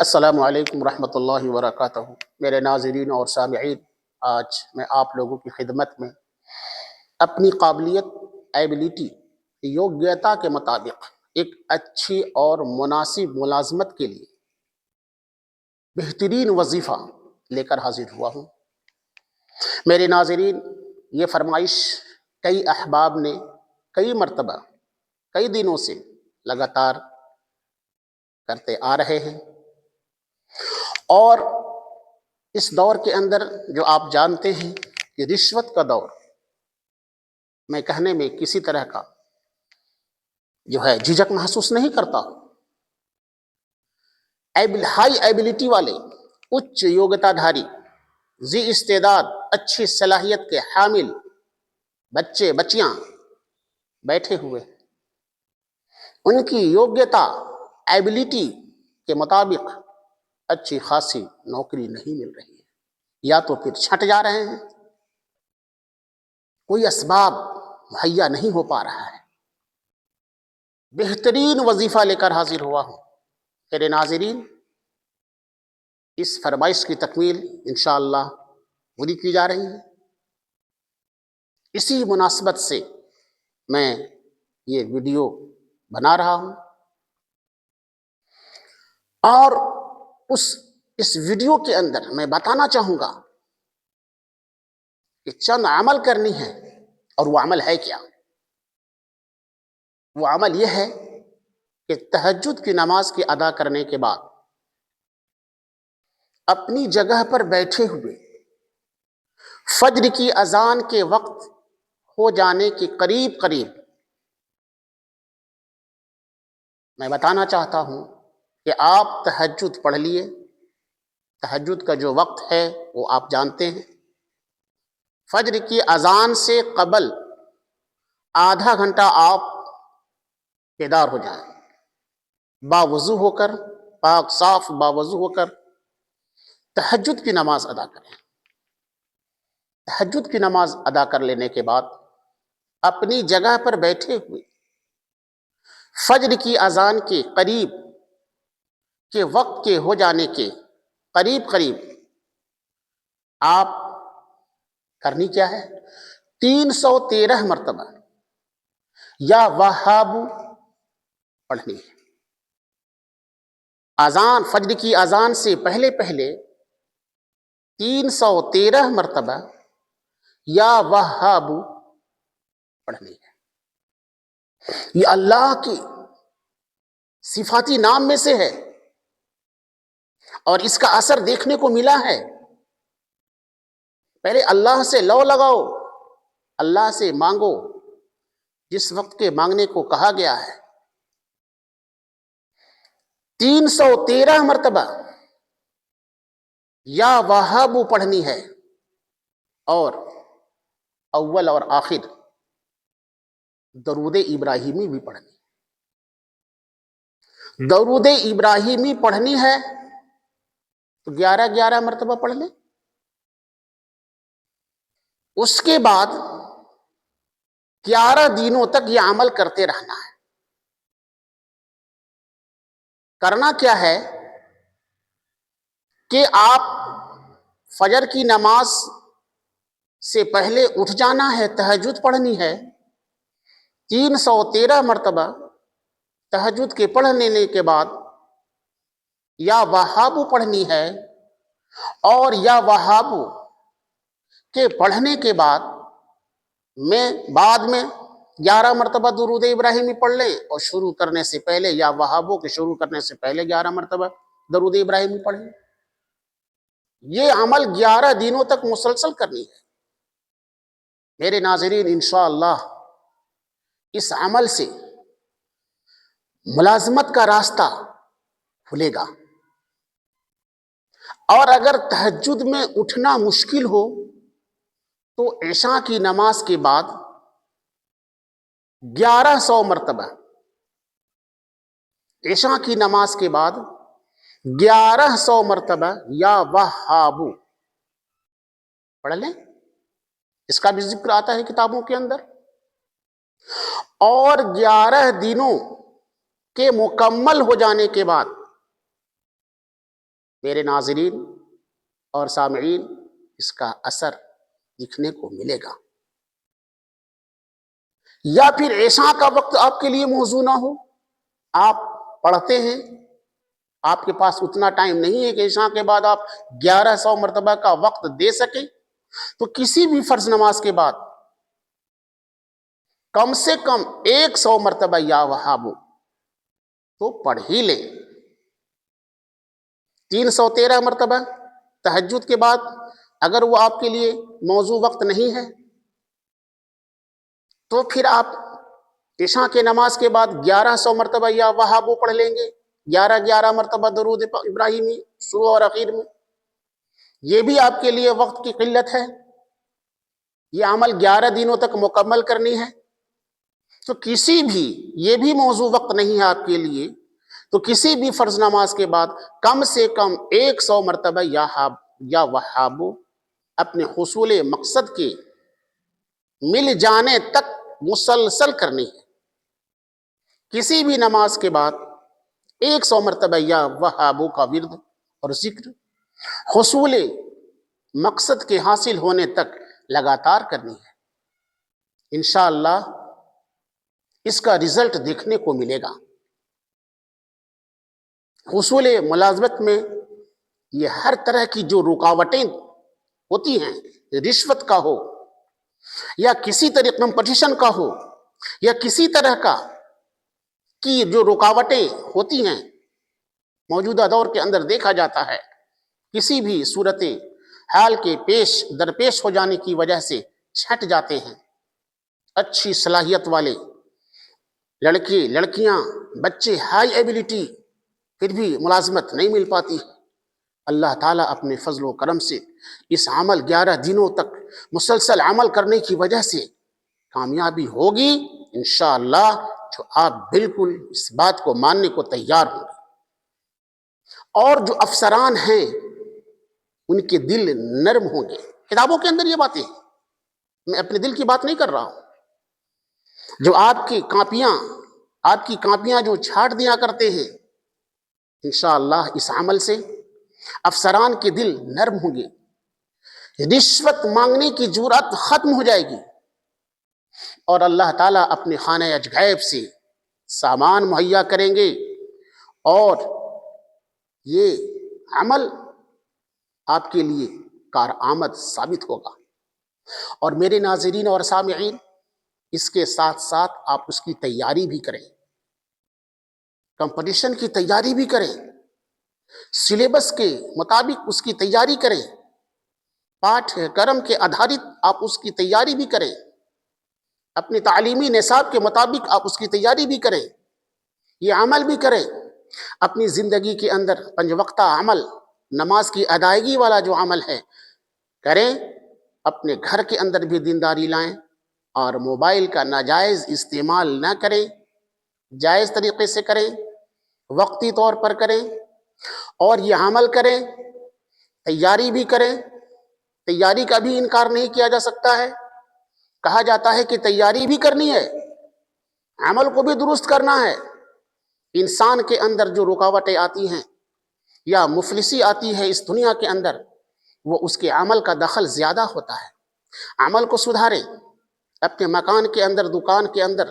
السلام علیکم ورحمۃ اللہ وبرکاتہ۔ میرے ناظرین اور سامعین، آج میں آپ لوگوں کی خدمت میں اپنی قابلیت، ایبلٹی، یوگیتا کے مطابق ایک اچھی اور مناسب ملازمت کے لیے بہترین وظیفہ لے کر حاضر ہوا ہوں۔ میرے ناظرین، یہ فرمائش کئی احباب نے کئی مرتبہ کئی دنوں سے لگاتار کرتے آ رہے ہیں، اور اس دور کے اندر جو آپ جانتے ہیں کہ رشوت کا دور، میں کہنے میں کسی طرح کا جو ہے جھجک محسوس نہیں کرتا ہوں۔ ہائی ایبلٹی والے، اچ یوگتا دھاری، ذی استعداد، اچھی صلاحیت کے حامل بچے بچیاں بیٹھے ہوئے ہیں، ان کی یوگیتا ایبلٹی کے مطابق اچھی خاصی نوکری نہیں مل رہی ہے، یا تو پھر چھٹ جا رہے ہیں، کوئی اسباب مہیا نہیں ہو پا رہا ہے۔ بہترین وظیفہ لے کر حاضر ہوا ہوں۔ میرے ناظرین، اس فرمائش کی تکمیل انشاءاللہ پوری کی جا رہی ہے۔ اسی مناسبت سے میں یہ ویڈیو بنا رہا ہوں، اور اس ویڈیو کے اندر میں بتانا چاہوں گا کہ چند عمل کرنی ہے، اور وہ عمل ہے کیا؟ وہ عمل یہ ہے کہ تہجد کی نماز کی ادا کرنے کے بعد اپنی جگہ پر بیٹھے ہوئے فجر کی اذان کے وقت ہو جانے کے قریب قریب میں بتانا چاہتا ہوں کہ آپ تہجد پڑھ لیے۔ تہجد کا جو وقت ہے وہ آپ جانتے ہیں، فجر کی اذان سے قبل آدھا گھنٹہ آپ بیدار ہو جائیں، باوضو ہو کر، پاک صاف باوضو ہو کر تہجد کی نماز ادا کریں۔ تہجد کی نماز ادا کر لینے کے بعد اپنی جگہ پر بیٹھے ہوئے فجر کی اذان کے قریب کے وقت کے ہو جانے کے قریب قریب آپ کرنی کیا ہے؟ 313 مرتبہ یا وہاب پڑھنی ہے۔ اذان، فجر کی اذان سے پہلے پہلے 313 مرتبہ یا وہاب پڑھنی ہے۔ یہ اللہ کی صفاتی نام میں سے ہے، اور اس کا اثر دیکھنے کو ملا ہے۔ پہلے اللہ سے لو لگاؤ، اللہ سے مانگو جس وقت کے مانگنے کو کہا گیا ہے۔ 313 مرتبہ یا وہاب پڑھنی ہے، اور اول اور آخر درود ابراہیمی بھی پڑھنی ہے۔ درود ابراہیمی پڑھنی ہے تو 11 مرتبہ پڑھ لیں۔ اس کے بعد 11 دنوں تک یہ عمل کرتے رہنا ہے۔ کرنا کیا ہے کہ آپ فجر کی نماز سے پہلے اٹھ جانا ہے، تہجد پڑھنی ہے، 313 مرتبہ تہجد کے پڑھ لینے کے بعد یا وہاب پڑھنی ہے، اور یا وہاب کے پڑھنے کے بعد بعد میں 11 مرتبہ درود ابراہیمی پڑھ لیں، اور شروع کرنے سے پہلے یا وہابوں کے شروع کرنے سے پہلے 11 مرتبہ درود ابراہیمی پڑھ لیں۔ یہ عمل 11 دنوں تک مسلسل کرنی ہے۔ میرے ناظرین، انشاءاللہ اس عمل سے ملازمت کا راستہ کھلے گا، اور اگر تہجد میں اٹھنا مشکل ہو تو عشاء کی نماز کے بعد 1100 مرتبہ، عشاء کی نماز کے بعد 1100 مرتبہ یا وہاب پڑھ لیں۔ اس کا بھی ذکر آتا ہے کتابوں کے اندر۔ اور 11 دنوں کے مکمل ہو جانے کے بعد میرے ناظرین اور سامعین اس کا اثر دکھنے کو ملے گا. یا پھر عشاء کا وقت آپ کے لیے موزوں نہ ہو، آپ پڑھتے ہیں، آپ کے پاس اتنا ٹائم نہیں ہے کہ عشاء کے بعد آپ 1100 مرتبہ کا وقت دے سکیں، تو کسی بھی فرض نماز کے بعد کم سے کم 100 مرتبہ یا وہابو تو پڑھ ہی لیں. 313 مرتبہ تہجد کے بعد اگر وہ آپ کے لیے موزوں وقت نہیں ہے تو پھر آپ عشاء کے نماز کے بعد 1100 مرتبہ یا وہابو پڑھ لیں گے، 11 مرتبہ درود ابراہیمی شروع اور اخیر میں. یہ بھی آپ کے لیے وقت کی قلت ہے، یہ عمل 11 دنوں تک مکمل کرنی ہے. تو کسی بھی، یہ بھی موضوع وقت نہیں ہے آپ کے لیے، تو کسی بھی فرض نماز کے بعد کم سے کم 100 مرتبہ یا وہابو اپنے حصول مقصد کے مل جانے تک مسلسل کرنی ہے. کسی بھی نماز کے بعد 100 مرتبہ یا وہابو کا ورد اور ذکر حصول مقصد کے حاصل ہونے تک لگاتار کرنی ہے. انشاءاللہ اس کا رزلٹ دیکھنے کو ملے گا. حصول ملازمت میں یہ ہر طرح کی جو رکاوٹیں ہوتی ہیں، رشوت کا ہو یا کسی طرح کمپٹیشن کا ہو یا کسی طرح کا کی جو رکاوٹیں ہوتی ہیں موجودہ دور کے اندر دیکھا جاتا ہے، کسی بھی صورت حال کے درپیش ہو جانے کی وجہ سے چھٹ جاتے ہیں. اچھی صلاحیت والے لڑکے لڑکیاں بچے ہائی ایبیلٹی پھر بھی ملازمت نہیں مل پاتی. اللہ تعالیٰ اپنے فضل و کرم سے اس عمل 11 دنوں تک مسلسل عمل کرنے کی وجہ سے کامیابی ہوگی انشاءاللہ، جو آپ بالکل اس بات کو ماننے کو تیار ہوں گے. اور جو افسران ہیں ان کے دل نرم ہوں گے. کتابوں کے اندر یہ باتیں ہیں، میں اپنے دل کی بات نہیں کر رہا ہوں. جو آپ کی کاپیاں جو چھاٹ دیا کرتے ہیں، انشاءاللہ اس عمل سے افسران کے دل نرم ہوں گے، رشوت مانگنے کی جرأت ختم ہو جائے گی، اور اللہ تعالیٰ اپنے خانہ عجائب سے سامان مہیا کریں گے، اور یہ عمل آپ کے لیے کارآمد ثابت ہوگا. اور میرے ناظرین اور سامعین، اس کے ساتھ ساتھ آپ اس کی تیاری بھی کریں، کمپٹیشن کی تیاری بھی کریں، سلیبس کے مطابق اس کی تیاری کریں، پاٹھ کرم کے آدھارت آپ اس کی تیاری بھی کریں، اپنی تعلیمی نصاب کے مطابق آپ اس کی تیاری بھی کریں، یہ عمل بھی کریں. اپنی زندگی کے اندر 5 وقتہ عمل، نماز کی ادائیگی والا جو عمل ہے کریں. اپنے گھر کے اندر بھی دینداری لائیں، اور موبائل کا ناجائز استعمال نہ کریں، جائز طریقے سے کریں، وقتی طور پر کریں، اور یہ عمل کریں، تیاری بھی کریں. تیاری کا بھی انکار نہیں کیا جا سکتا ہے. کہا جاتا ہے کہ تیاری بھی کرنی ہے، عمل کو بھی درست کرنا ہے. انسان کے اندر جو رکاوٹیں آتی ہیں یا مفلسی آتی ہے اس دنیا کے اندر، وہ اس کے عمل کا دخل زیادہ ہوتا ہے. عمل کو سدھاریں، اپنے مکان کے اندر، دکان کے اندر،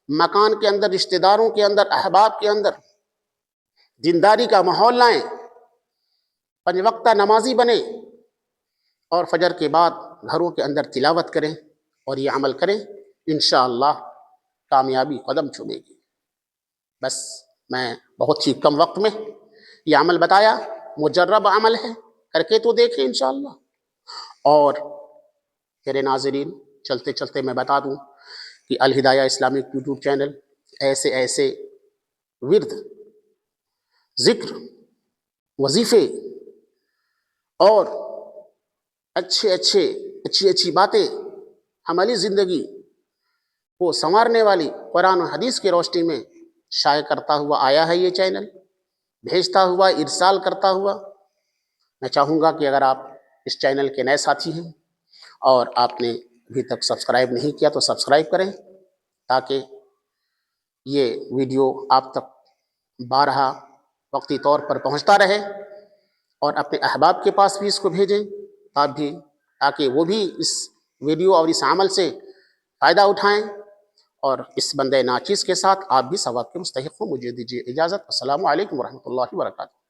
مکان کے اندر، رشتہ داروں کے اندر، احباب کے اندر دینداری کا ماحول لائیں، 5 وقتہ نمازی بنیں، اور فجر کے بعد گھروں کے اندر تلاوت کریں اور یہ عمل کریں. انشاءاللہ کامیابی قدم چومے گی. بس میں بہت ہی کم وقت میں یہ عمل بتایا، مجرب عمل ہے، کر کے تو دیکھیں انشاءاللہ. اور میرے ناظرین، چلتے چلتے میں بتا دوں کہ الہدایہ اسلامک یوٹیوب چینل ایسے ورد، ذکر، وظیفے اور اچھی باتیں عملی زندگی کو سنوارنے والی قرآن و حدیث کی روشنی میں شائع کرتا ہوا آیا ہے یہ چینل، بھیجتا ہوا، ارسال کرتا ہوا. میں چاہوں گا کہ اگر آپ اس چینل کے نئے ساتھی ہیں اور آپ نے ابھی تک سبسکرائب نہیں کیا تو سبسکرائب کریں، تاکہ یہ ویڈیو آپ تک بارہا وقتی طور پر پہنچتا رہے. اور اپنے احباب کے پاس بھی اس کو بھیجیں آپ بھی، تاکہ وہ بھی اس ویڈیو اور اس عمل سے فائدہ اٹھائیں، اور اس بندے ناچیز کے ساتھ آپ بھی ثواب کے مستحق ہوں۔ مجھے دیجیے اجازت۔ السلام علیکم ورحمۃ اللہ وبرکاتہ۔